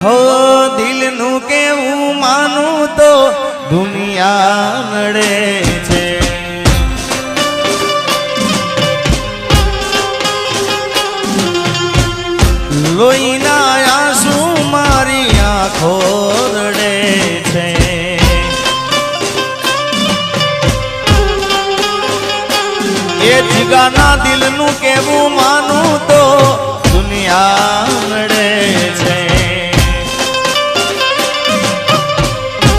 हो दिल नु केवू मानू तो दुनिया नड़े छे। लोईना आंसू मारी आँखो रड़े छे। ए जिगाना दिल नु केवू मानू तो दुनिया नड़े छे।